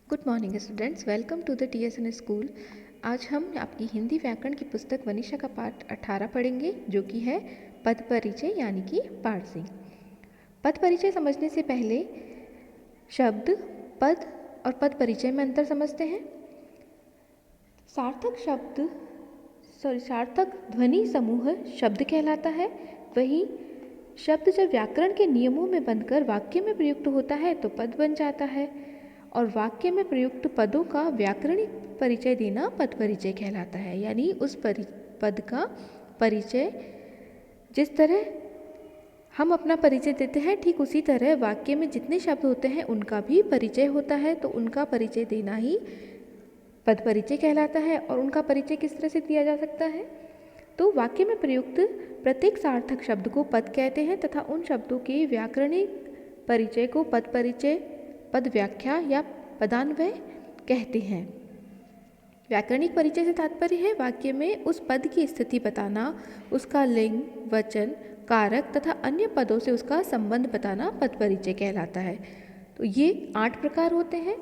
Good morning students, welcome to the TSN school. आज हम आपकी हिंदी व्याकरण की पुस्तक वनिशा का पाठ 18 पढ़ेंगे, जो कि है पद परिचय यानी कि पार्सिंग। पद परिचय समझने से पहले शब्द, पद और पद परिचय में अंतर समझते हैं। सार्थक ध्वनि समूह शब्द कहलाता है। वहीं शब्द जब व्याकरण के नियमों में बनकर वाक्य में प्रयुक्त होता है तो पद बन जाता है, और वाक्य में प्रयुक्त पदों का व्याकरणिक परिचय देना पद परिचय कहलाता है। यानी उस पद का परिचय, जिस तरह हम अपना परिचय देते हैं, ठीक उसी तरह वाक्य में जितने शब्द होते हैं उनका भी परिचय होता है, तो उनका परिचय देना ही पद परिचय कहलाता है। और उनका परिचय किस तरह से दिया जा सकता है? तो वाक्य में प्रयुक्त प्रत्येक सार्थक शब्द को पद कहते हैं तथा उन शब्दों के व्याकरणिक परिचय को पद परिचय, पद व्याख्या या पदान्वय कहते हैं। व्याकरणिक परिचय से तात्पर्य है वाक्य में उस पद की स्थिति बताना, उसका लिंग, वचन, कारक तथा अन्य पदों से उसका संबंध बताना पद परिचय कहलाता है। तो ये 8 प्रकार होते हैं,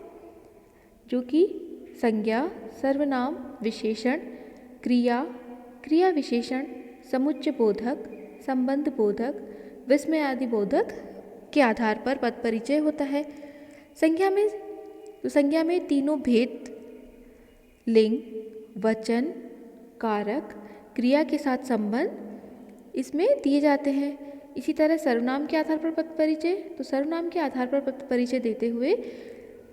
जो कि संज्ञा, सर्वनाम, विशेषण, क्रिया, क्रिया विशेषण, समुच्चय बोधक, संबंध बोधक, विस्मय आदि बोधक के आधार पर पद परिचय होता है। संज्ञा में तीनों भेद, लिंग, वचन, कारक, क्रिया के साथ संबंध इसमें दिए जाते हैं। इसी तरह सर्वनाम के आधार पर पद परिचय, तो सर्वनाम के आधार पर पद परिचय देते हुए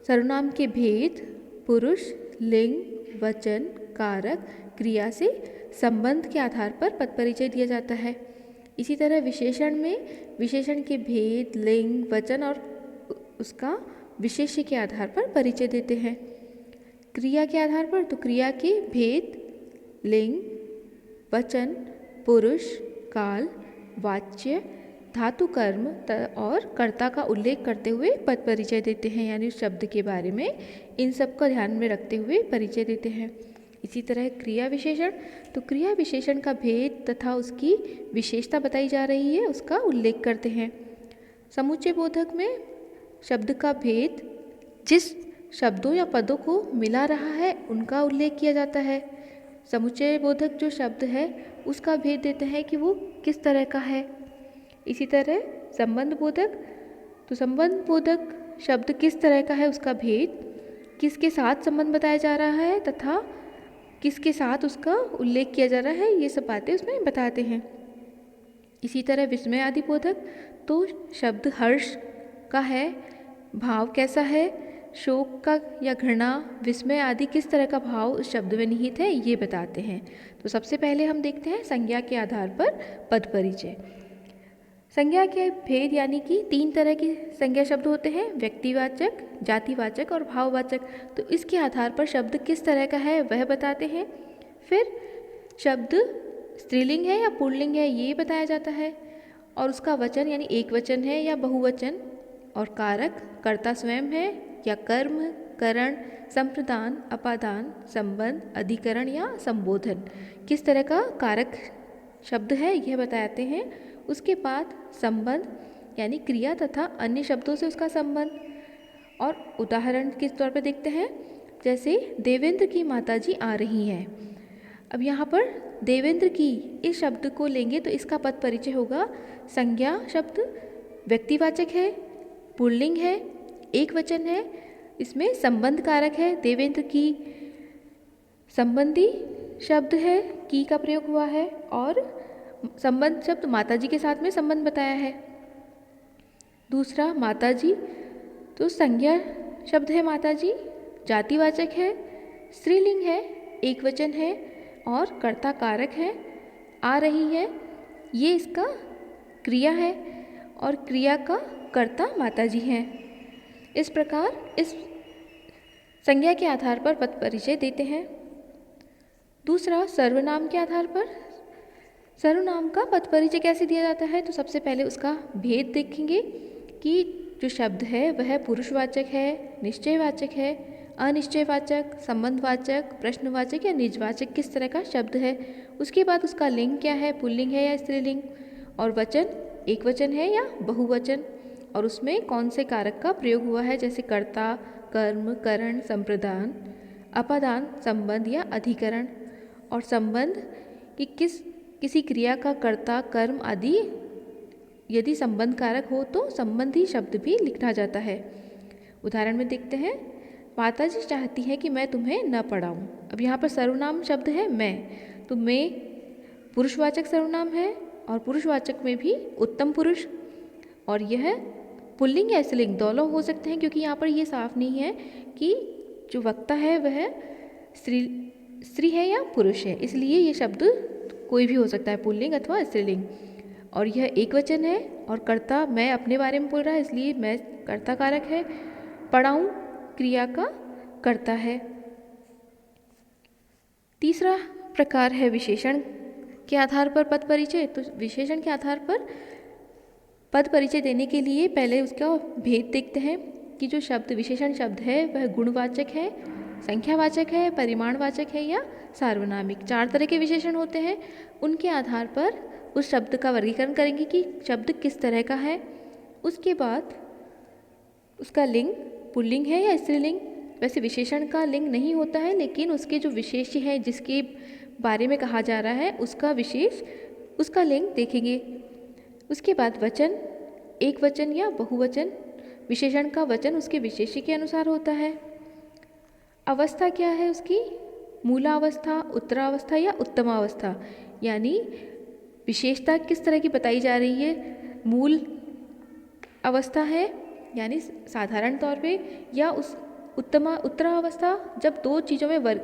सर्वनाम के भेद, पुरुष, लिंग, वचन, कारक, क्रिया से संबंध के आधार पर पद परिचय दिया जाता है। इसी तरह विशेषण में विशेषण के भेद, लिंग, वचन और उसका विशेष्य के आधार पर परिचय देते हैं। क्रिया के आधार पर तो क्रिया के भेद, लिंग, वचन, पुरुष, काल, वाच्य, धातु, कर्म और कर्ता का उल्लेख करते हुए पद परिचय देते हैं। यानी उस शब्द के बारे में इन सब को ध्यान में रखते हुए परिचय देते हैं। इसी तरह क्रिया विशेषण, तो क्रिया विशेषण का भेद तथा उसकी विशेषता बताई जा रही है, उसका उल्लेख करते हैं। समुच्चय बोधक में शब्द का भेद, जिस शब्दों या पदों को मिला रहा है उनका उल्लेख किया जाता है। समुच्चय बोधक जो शब्द है उसका भेद देते हैं कि वो किस तरह का है। इसी तरह संबंध बोधक, तो संबंध बोधक शब्द किस तरह का है, उसका भेद, किसके साथ संबंध बताया जा रहा है तथा किसके साथ उसका उल्लेख किया जा रहा है, ये सब बातें उसमें बताते हैं। इसी तरह विस्मय आदि बोधक, तो शब्द हर्ष का है, भाव कैसा है, शोक का या घृणा, विस्मय आदि किस तरह का भाव उस शब्द में निहित है, ये बताते हैं। तो सबसे पहले हम देखते हैं संज्ञा के आधार पर पद परिचय। संज्ञा के भेद यानी कि 3 तरह के संज्ञा शब्द होते हैं, व्यक्तिवाचक, जातिवाचक और भाववाचक। तो इसके आधार पर शब्द किस तरह का है वह बताते हैं। फिर शब्द स्त्रीलिंग है या पुल्लिंग है ये बताया जाता है, और उसका वचन यानी एक वचन है या बहुवचन, और कारक कर्ता स्वयं है या कर्म, करण, संप्रदान, अपादान, संबंध, अधिकरण या संबोधन किस तरह का कारक शब्द है यह बताते हैं। उसके बाद संबंध यानी क्रिया तथा अन्य शब्दों से उसका संबंध, और उदाहरण के तौर पर देखते हैं, जैसे देवेंद्र की माताजी आ रही हैं। अब यहाँ पर देवेंद्र की इस शब्द को लेंगे तो इसका पद परिचय होगा। संज्ञा शब्द व्यक्तिवाचक है, पुल्लिंग है, एक वचन है, इसमें संबंध कारक है, देवेंद्र की संबंधी शब्द है, की का प्रयोग हुआ है, और संबंध शब्द माताजी के साथ में संबंध बताया है। दूसरा माताजी, तो संज्ञा शब्द है माताजी, जातिवाचक है, स्त्रीलिंग है, एक वचन है और कर्ता कारक है, आ रही है, ये इसका क्रिया है और क्रिया का कर्ता माताजी है। इस प्रकार इस संज्ञा के आधार पर पद परिचय देते हैं। दूसरा सर्वनाम के आधार पर, सर्वनाम का पद परिचय कैसे दिया जाता है, तो सबसे पहले उसका भेद देखेंगे कि जो शब्द है वह पुरुषवाचक है, निश्चयवाचक है, अनिश्चयवाचक, संबंधवाचक, प्रश्नवाचक या निजवाचक किस तरह का शब्द है। उसके बाद उसका लिंग क्या है, पुल्लिंग है या स्त्रीलिंग, और वचन एक वचन है या बहुवचन, और उसमें कौन से कारक का प्रयोग हुआ है, जैसे कर्ता, कर्म, करण, संप्रदान, अपादान, संबंध या अधिकरण। और संबंध कि किसी क्रिया का कर्ता, कर्म आदि यदि संबंध कारक हो तो संबंधी शब्द भी लिखा जाता है। उदाहरण में देखते हैं, माताजी चाहती है कि मैं तुम्हें न पढ़ाऊँ। अब यहाँ पर सर्वनाम शब्द है मैं, तो मैं पुरुषवाचक सर्वनाम है और पुरुषवाचक में भी उत्तम पुरुष, और यह पुल्लिंग या स्त्रीलिंग दोनों हो सकते हैं, क्योंकि यहाँ पर यह साफ नहीं है कि जो वक्ता है वह स्त्री है या पुरुष है, इसलिए ये शब्द कोई भी हो सकता है, पुल्लिंग अथवा स्त्रीलिंग। और यह एक वचन है और कर्ता मैं अपने बारे में बोल रहा है, इसलिए मैं कर्ता कारक है। पढ़ाऊँ क्रिया का कर्ता है। तीसरा प्रकार है विशेषण के आधार पर पद परिचय। तो विशेषण के आधार पर पद परिचय देने के लिए पहले उसका भेद देखते हैं कि जो शब्द विशेषण शब्द है वह गुणवाचक है, संख्यावाचक है, परिमाणवाचक है या सार्वनामिक। 4 तरह के विशेषण होते हैं। उनके आधार पर उस शब्द का वर्गीकरण करेंगे कि शब्द किस तरह का है। उसके बाद उसका लिंग पुल्लिंग है या स्त्रीलिंग। वैसे विशेषण का लिंग नहीं होता है, लेकिन उसके जो विशेष्य है जिसके बारे में कहा जा रहा है उसका लिंग देखेंगे। उसके बाद वचन, एक वचन या बहुवचन। विशेषण का वचन उसके विशेष्य के अनुसार होता है। अवस्था क्या है उसकी, मूलावस्था, उत्तरावस्था या उत्तमावस्था, यानी विशेषता किस तरह की बताई जा रही है। मूल अवस्था है यानी साधारण तौर पे, या उस उत्तरावस्था जब 2 चीज़ों में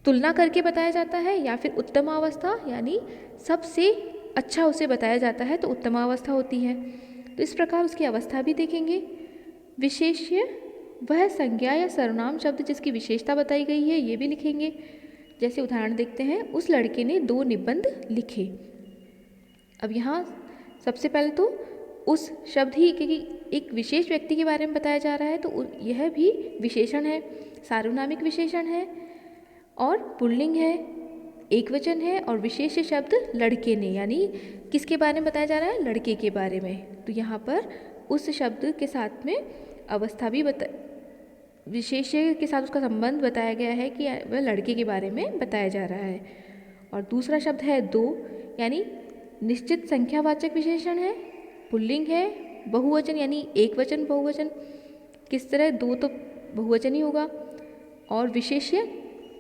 तुलना करके बताया जाता है, या फिर उत्तमावस्था यानी सबसे अच्छा उसे बताया जाता है तो उत्तमावस्था होती है। तो इस प्रकार उसकी अवस्था भी देखेंगे। विशेष्य वह संज्ञा या सर्वनाम शब्द जिसकी विशेषता बताई गई है, ये भी लिखेंगे। जैसे उदाहरण देखते हैं, उस लड़के ने 2 निबंध लिखे। अब यहाँ सबसे पहले तो उस शब्द ही, क्योंकि एक विशेष व्यक्ति के बारे में बताया जा रहा है तो यह भी विशेषण है, सार्वनामिक विशेषण है और पुल्लिंग है, एक वचन है, और विशेष शब्द लड़के ने, यानी किसके बारे में बताया जा रहा है, लड़के के बारे में। तो यहाँ पर उस शब्द के साथ में अवस्था भी विशेष के साथ उसका संबंध बताया गया है कि वह लड़के के बारे में बताया जा रहा है। और दूसरा शब्द है 2, यानी निश्चित संख्यावाचक विशेषण है, पुल्लिंग है, बहुवचन यानी एक वचन बहुवचन। किस तरह, 2 तो बहुवचन ही होगा, और विशेष्य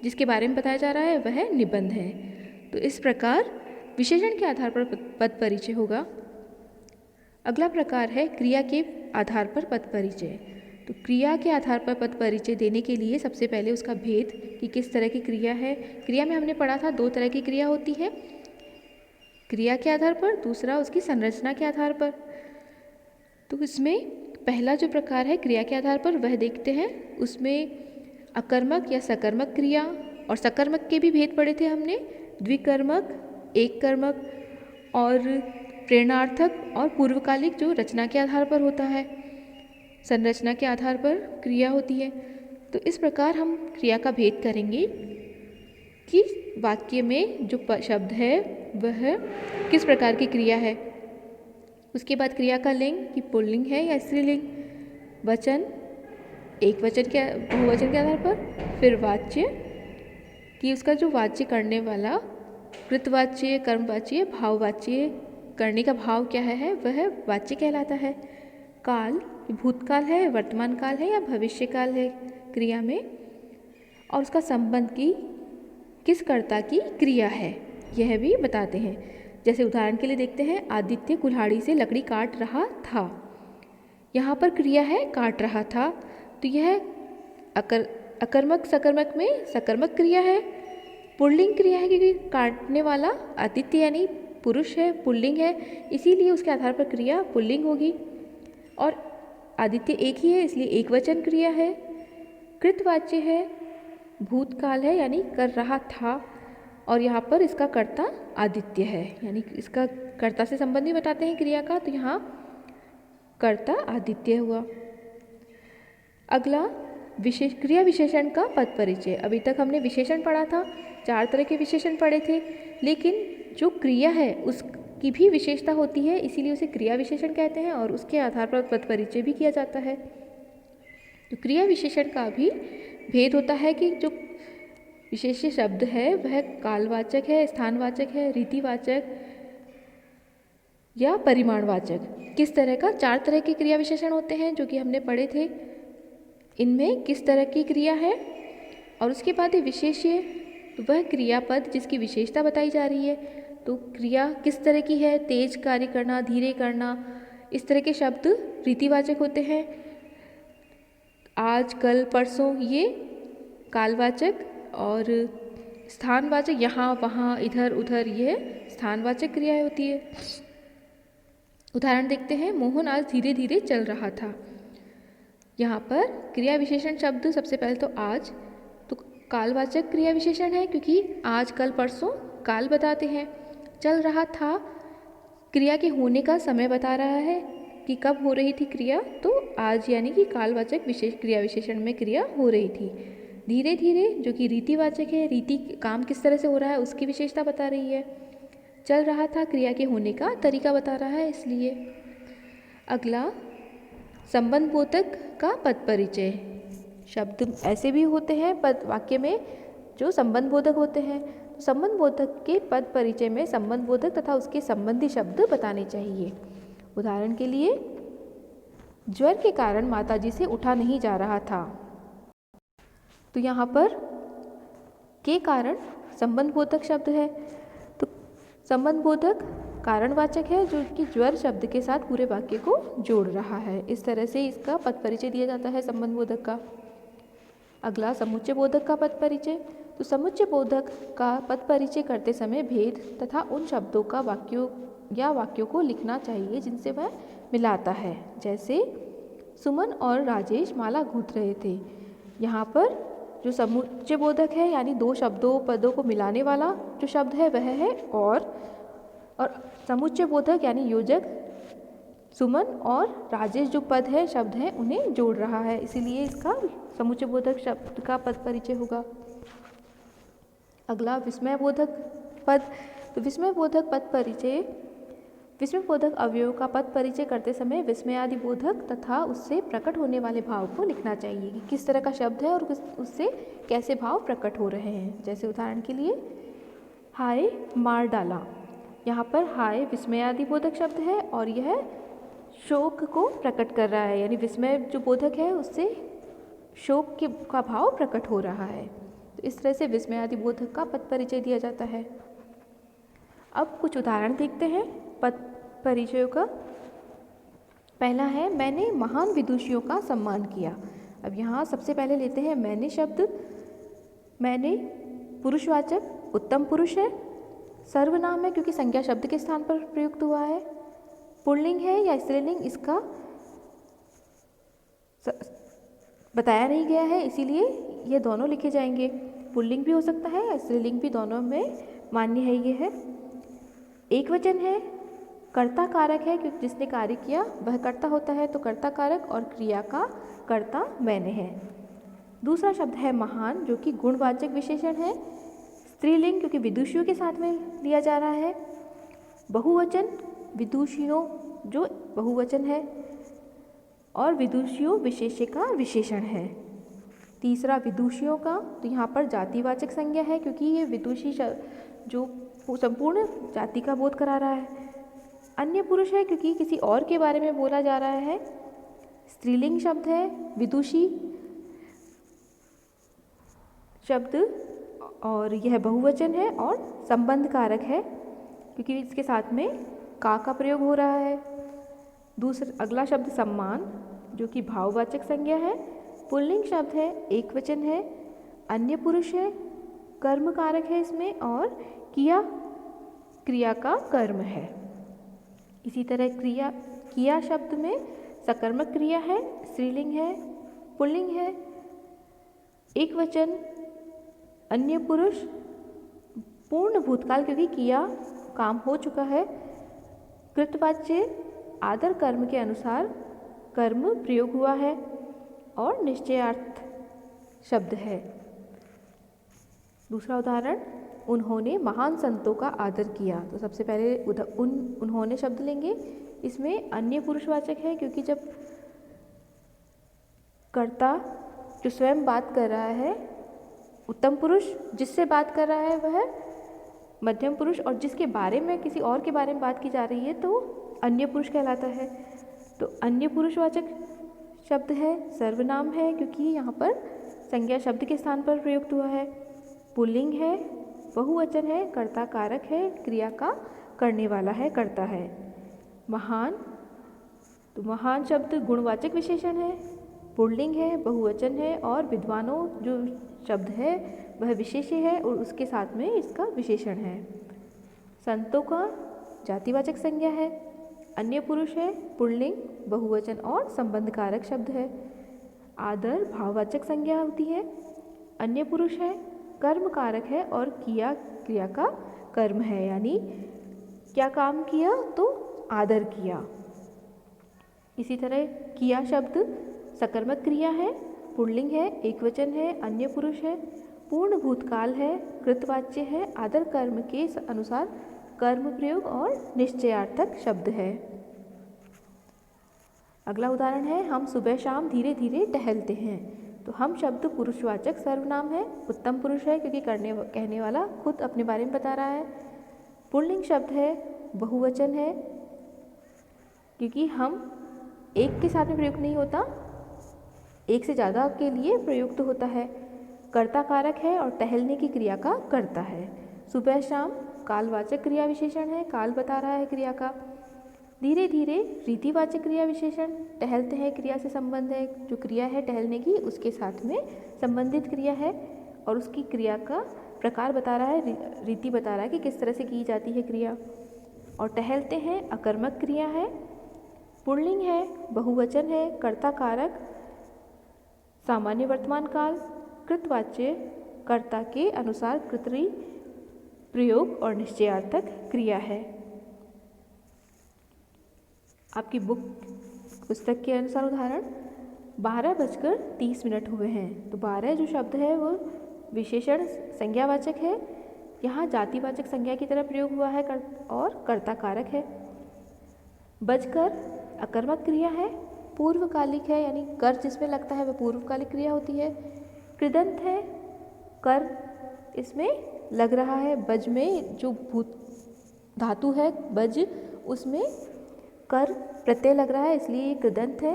जिसके बारे में बताया जा रहा है वह निबंध है। तो इस प्रकार विशेषण के आधार पर पद परिचय होगा। अगला प्रकार है क्रिया के आधार पर पद परिचय। तो क्रिया के आधार पर पद परिचय देने के लिए सबसे पहले उसका भेद कि किस तरह की क्रिया है। क्रिया में हमने पढ़ा था 2 तरह की क्रिया होती है, क्रिया के आधार पर, दूसरा उसकी संरचना के आधार पर। तो इसमें पहला जो प्रकार है क्रिया के आधार पर वह देखते हैं। उसमें अकर्मक या सकर्मक क्रिया, और सकर्मक के भी भेद पढ़े थे हमने, द्विकर्मक, एक कर्मक और प्रेरणार्थक, और पूर्वकालिक जो रचना के आधार पर होता है, संरचना के आधार पर क्रिया होती है। तो इस प्रकार हम क्रिया का भेद करेंगे कि वाक्य में जो शब्द है वह किस प्रकार की क्रिया है। उसके बाद क्रिया का लिंग कि पुल्लिंग है या स्त्रीलिंग, वचन, एक वचन के बहुवचन के आधार पर, फिर वाच्य कि उसका जो वाच्य करने वाला कृतवाच्य, कर्मवाच्य, भाववाच्य, करने का भाव क्या है वह वाच्य कहलाता है। काल, भूतकाल है, वर्तमान काल है या भविष्य काल है क्रिया में, और उसका संबंध की किस कर्ता की क्रिया है यह भी बताते हैं। जैसे उदाहरण के लिए देखते हैं, आदित्य कुल्हाड़ी से लकड़ी काट रहा था। यहाँ पर क्रिया है काट रहा था, तो यह अकर्मक सकर्मक में सकर्मक क्रिया है। पुल्लिंग क्रिया है क्योंकि काटने वाला आदित्य यानी पुरुष है, पुल्लिंग है, इसीलिए उसके आधार पर क्रिया पुल्लिंग होगी। और आदित्य एक ही है इसलिए एक वचन क्रिया है। कृतवाच्य है, भूतकाल है यानी कर रहा था, और यहाँ पर इसका कर्ता आदित्य है, यानी इसका कर्ता से संबंधी बताते हैं क्रिया का, तो यहाँ कर्ता आदित्य हुआ। अगला क्रिया विशेषण का पद परिचय। अभी तक हमने विशेषण पढ़ा था, 4 तरह के विशेषण पढ़े थे, लेकिन जो क्रिया है उसकी भी विशेषता होती है, इसीलिए उसे क्रिया विशेषण कहते हैं और उसके आधार पर पद परिचय भी किया जाता है। तो क्रिया विशेषण का भी भेद होता है कि जो विशेष्य शब्द है वह कालवाचक है, स्थानवाचक है, रीतिवाचक या परिमाणवाचक। किस तरह का? 4 तरह के क्रिया विशेषण होते हैं जो कि हमने पढ़े थे। इनमें किस तरह की क्रिया है और उसके बाद ये विशेष्य, तो वह क्रियापद जिसकी विशेषता बताई जा रही है। तो क्रिया किस तरह की है? तेज कार्य करना, धीरे करना, इस तरह के शब्द रीतिवाचक होते हैं। आज, कल, परसों ये कालवाचक, और स्थानवाचक यहाँ, वहाँ, इधर, उधर, यह स्थानवाचक क्रिया होती है। उदाहरण देखते हैं। मोहन आज धीरे धीरे चल रहा था। यहाँ पर क्रिया विशेषण शब्द सबसे पहले तो आज, तो कालवाचक क्रिया विशेषण है क्योंकि आज, कल, परसों काल बताते हैं। चल रहा था क्रिया के होने का समय बता रहा है कि कब हो रही थी क्रिया, तो आज यानी कि कालवाचक विशेष क्रिया विशेषण में क्रिया हो रही थी। धीरे धीरे जो कि रीतिवाचक है, रीति काम किस तरह से हो रहा है उसकी विशेषता बता रही है। चल रहा था क्रिया के होने का तरीका बता रहा है इसलिए। अगला संबंधबोधक का पद परिचय। शब्द ऐसे भी होते हैं पद वाक्य में जो संबंधबोधक होते हैं। संबंधबोधक के पद परिचय में संबंधबोधक तथा उसके संबंधी शब्द बताने चाहिए। उदाहरण के लिए, ज्वर के कारण माताजी से उठा नहीं जा रहा था। तो यहाँ पर के कारण संबंधबोधक शब्द है, तो संबंधबोधक कारणवाचक है जो कि ज्वर शब्द के साथ पूरे वाक्य को जोड़ रहा है। इस तरह से इसका पद परिचय दिया जाता है संबंधबोधक का। अगला समुच्चय बोधक का पद परिचय। तो समुच्चय बोधक का पद परिचय करते समय भेद तथा उन शब्दों का वाक्यों को लिखना चाहिए जिनसे वह मिलाता है। जैसे सुमन और राजेश माला गूंथ रहे थे। यहाँ पर जो समुच्चय बोधक है यानी दो पदों को मिलाने वाला जो शब्द है वह है और समुच्चय बोधक यानी योजक सुमन और राजेश जो पद है शब्द है उन्हें जोड़ रहा है, इसीलिए इसका समुच्चय बोधक शब्द का पद परिचय होगा। अगला विस्मय बोधक पद। तो विस्मय बोधक पद परिचय, विस्मय बोधक अवयव का पद परिचय करते समय विस्मयादि बोधक तथा उससे प्रकट होने वाले भाव को लिखना चाहिए कि किस तरह का शब्द है और उससे कैसे भाव प्रकट हो रहे हैं। जैसे उदाहरण के लिए, हाय मार डाला। यहाँ पर हाय विस्मयादि बोधक शब्द है और यह शोक को प्रकट कर रहा है, यानी विस्मय जो बोधक है उससे शोक का भाव प्रकट हो रहा है। तो इस तरह से विस्मयादि बोधक का पद परिचय दिया जाता है। अब कुछ उदाहरण देखते हैं पद परिचयों का। पहला है, मैंने महान विदुषियों का सम्मान किया। अब यहाँ सबसे पहले लेते हैं मैंने शब्द। मैंने पुरुषवाचक उत्तम पुरुष है, सर्वनाम है क्योंकि संज्ञा शब्द के स्थान पर प्रयुक्त हुआ है, पुल्लिंग है या स्त्रीलिंग इसका बताया नहीं गया है, इसीलिए ये दोनों लिखे जाएंगे। पुल्लिंग भी हो सकता है या स्त्रीलिंग भी, दोनों में मान्य है ये है। एक वचन है, कर्ता कारक है क्योंकि जिसने कार्य किया वह कर्ता होता है, तो कर्ता कारक और क्रिया का कर्ता मैंने है। दूसरा शब्द है महान जो कि गुणवाचक विशेषण है, स्त्रीलिंग क्योंकि विदुषियों के साथ में लिया जा रहा है। बहुवचन विदुषियों जो बहुवचन है और विदुषियों विशेष्य का विशेषण है। तीसरा विदुषियों का, तो यहाँ पर जातिवाचक संज्ञा है क्योंकि ये विदुषी जो संपूर्ण जाति का बोध करा रहा है। अन्य पुरुष है क्योंकि किसी और के बारे में बोला जा रहा है। स्त्रीलिंग शब्द है विदुषी शब्द और यह बहुवचन है और संबंध कारक है क्योंकि इसके साथ में का प्रयोग हो रहा है। अगला शब्द सम्मान जो कि भाववाचक संज्ञा है, पुल्लिंग शब्द है, एक वचन है, अन्य पुरुष है, कर्म कारक है इसमें और क्रिया का कर्म है। इसी तरह किया शब्द में सकर्मक क्रिया है, स्त्रीलिंग है, पुल्लिंग है, एक वचन, अन्य पुरुष, पूर्ण भूतकाल क्योंकि किया काम हो चुका है, कृतवाच्य आदर कर्म के अनुसार कर्म प्रयोग हुआ है और निश्चयार्थ शब्द है। दूसरा उदाहरण, उन्होंने महान संतों का आदर किया। तो सबसे पहले उन्होंने शब्द लेंगे, इसमें अन्य पुरुषवाचक है क्योंकि जब कर्ता जो स्वयं बात कर रहा है उत्तम पुरुष, जिससे बात कर रहा है वह मध्यम पुरुष, और जिसके बारे में किसी और के बारे में बात की जा रही है तो अन्य पुरुष कहलाता है। तो अन्य पुरुषवाचक शब्द है, सर्वनाम है क्योंकि यहाँ पर संज्ञा शब्द के स्थान पर प्रयुक्त हुआ है। पुल्लिंग है, बहुवचन है, कर्ता कारक है, क्रिया का करने वाला है, करता है। महान, तो महान शब्द गुणवाचक विशेषण है, पुल्लिंग है, बहुवचन है, और विद्वानों जो शब्द है वह विशेष्य है और उसके साथ में इसका विशेषण है। संतों का जातिवाचक संज्ञा है, अन्य पुरुष है, पुल्लिंग, बहुवचन और संबंध कारक शब्द है। आदर भाववाचक संज्ञा होती है, अन्य पुरुष है, कर्म कारक है और किया क्रिया का कर्म है, यानी क्या काम किया तो आदर किया। इसी तरह किया शब्द सकर्मक क्रिया है, पुल्लिंग है, एकवचन है, अन्य पुरुष है, पूर्ण भूतकाल है, कृतवाच्य है, आदर कर्म के अनुसार कर्म प्रयोग और निश्चयार्थक शब्द है। अगला उदाहरण है, हम सुबह शाम धीरे धीरे टहलते हैं। तो हम शब्द पुरुषवाचक सर्वनाम है, उत्तम पुरुष है क्योंकि कहने वाला खुद अपने बारे में बता रहा है। पुल्लिंग शब्द है, बहुवचन है क्योंकि हम एक के साथ में प्रयुक्त नहीं होता, एक से ज़्यादा के लिए प्रयुक्त होता है। कर्ता कारक है और टहलने की क्रिया का करता है। सुबह शाम कालवाचक क्रिया विशेषण है, काल बता रहा है क्रिया का। धीरे धीरे रीतिवाचक क्रिया विशेषण, टहलते हैं क्रिया से संबंध है, जो क्रिया है टहलने की उसके साथ में संबंधित क्रिया है और उसकी क्रिया का प्रकार बता रहा है, रीति बता रहा है कि किस तरह से की जाती है क्रिया। और टहलते हैं अकर्मक क्रिया है, पुल्लिंग है, बहुवचन है, कर्ता कारक, सामान्य वर्तमान काल, कृतवाच्य, कर्ता के अनुसार कृतरी प्रयोग और निश्चयार्थक क्रिया है। आपकी बुक पुस्तक के अनुसार उदाहरण, 12:30 हुए हैं। तो 12 जो शब्द है वो विशेषण संज्ञावाचक है, यहाँ जातिवाचक संज्ञा की तरह प्रयोग हुआ है और कर्ता कारक है। बजकर अकर्मक क्रिया है, पूर्वकालिक है, यानी कर जिसमें लगता है वह पूर्वकालिक क्रिया होती है। कृदंत है, कर इसमें लग रहा है, बज में जो भूत धातु है बज उसमें कर प्रत्यय लग रहा है इसलिए ये कृदंत है।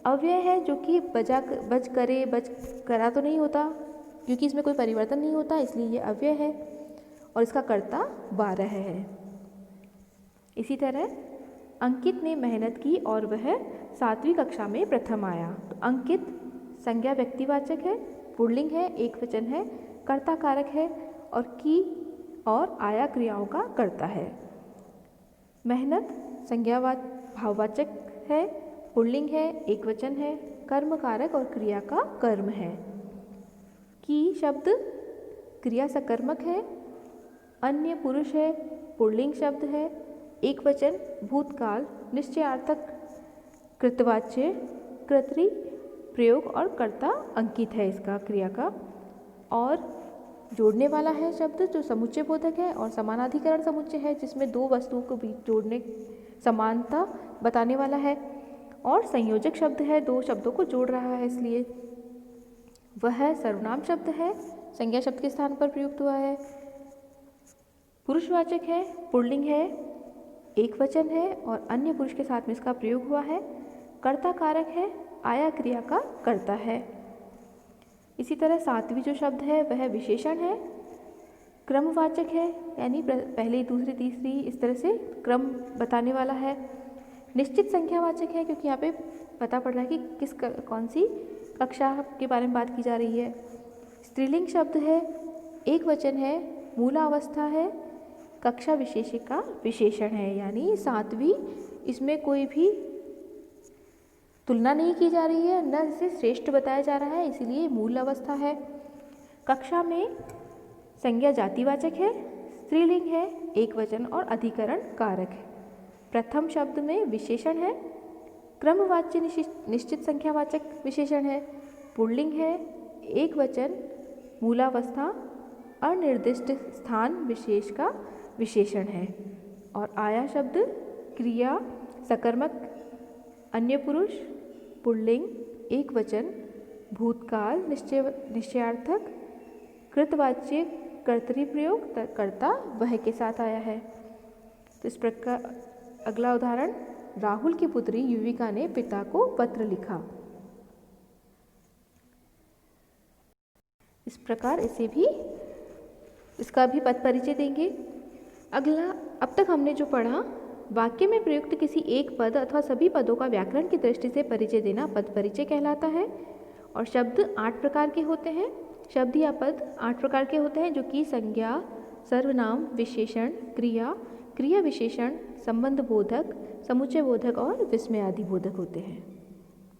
अव्यय है जो कि बज करे बज करा तो नहीं होता क्योंकि इसमें कोई परिवर्तन नहीं होता इसलिए ये अव्यय है और इसका कर्ता 12 है। इसी तरह अंकित ने मेहनत की और वह 7वीं कक्षा में प्रथम आया। तो अंकित संज्ञा व्यक्तिवाचक है, पुल्लिंग है, एकवचन है, कर्ता कारक है और की और आया क्रियाओं का करता है। मेहनत भाववाचक है, पुल्लिंग है, एकवचन है, कर्म कारक और क्रिया का कर्म है। की शब्द क्रिया सकर्मक है, अन्य पुरुष है, पुल्लिंग शब्द है, एकवचन, भूतकाल, निश्चयार्थक, कृतवाच्य, कर्तरी प्रयोग और कर्ता अंकित है इसका क्रिया का। और जोड़ने वाला है शब्द जो समुच्चय बोधक है और समानाधिकरण समुच्चय है जिसमें दो वस्तुओं को बीच जोड़ने समानता बताने वाला है। और संयोजक शब्द है, दो शब्दों को जोड़ रहा है इसलिए वह सर्वनाम शब्द है, संज्ञा शब्द के स्थान पर प्रयुक्त हुआ है। पुरुषवाचक है, पुल्लिंग है, एकवचन है और अन्य पुरुष के साथ में इसका प्रयोग हुआ है। कर्ता कारक है, आया क्रिया का करता है। इसी तरह 7वीं जो शब्द है वह विशेषण है, क्रमवाचक है यानी पहली दूसरी तीसरी इस तरह से क्रम बताने वाला है। निश्चित संख्यावाचक है क्योंकि यहाँ पे पता पड़ रहा है कि कौन सी कक्षा के बारे में बात की जा रही है। स्त्रीलिंग शब्द है, एक वचन है, मूलावस्था है, कक्षा विशेष का विशेषण है यानी 7वीं, इसमें कोई भी तुलना नहीं की जा रही है, न इसे श्रेष्ठ बताया जा रहा है, इसीलिए मूल अवस्था है। कक्षा में संज्ञा जातिवाचक है, स्त्रीलिंग है, एक वचन और अधिकरण कारक है। प्रथम शब्द में विशेषण है, क्रमवाच्य निश्चित संख्यावाचक विशेषण है, पुल्लिंग है, एक वचन, मूलावस्था, अनिर्दिष्ट स्थान विशेष का विशेषण है। और आया शब्द क्रिया सकर्मक, अन्य पुरुष, पुल्लिंग, एक वचन, भूतकाल निश्चयार्थक, कृतवाच्य कर्तरी प्रयोग कर्ता वह के साथ आया है। तो इस प्रकार अगला उदाहरण, राहुल की पुत्री युविका ने पिता को पत्र लिखा। इस प्रकार इसका भी पद परिचय देंगे। अगला, अब तक हमने जो पढ़ा, वाक्य में प्रयुक्त किसी एक पद अथवा सभी पदों का व्याकरण की दृष्टि से परिचय देना पद परिचय कहलाता है। और शब्द 8 प्रकार के होते हैं। शब्द या पद 8 प्रकार के होते हैं, जो कि संज्ञा, सर्वनाम, विशेषण, क्रिया, क्रिया विशेषण, संबंध बोधक, समुच्चय बोधक और विस्मय आदि बोधक होते हैं।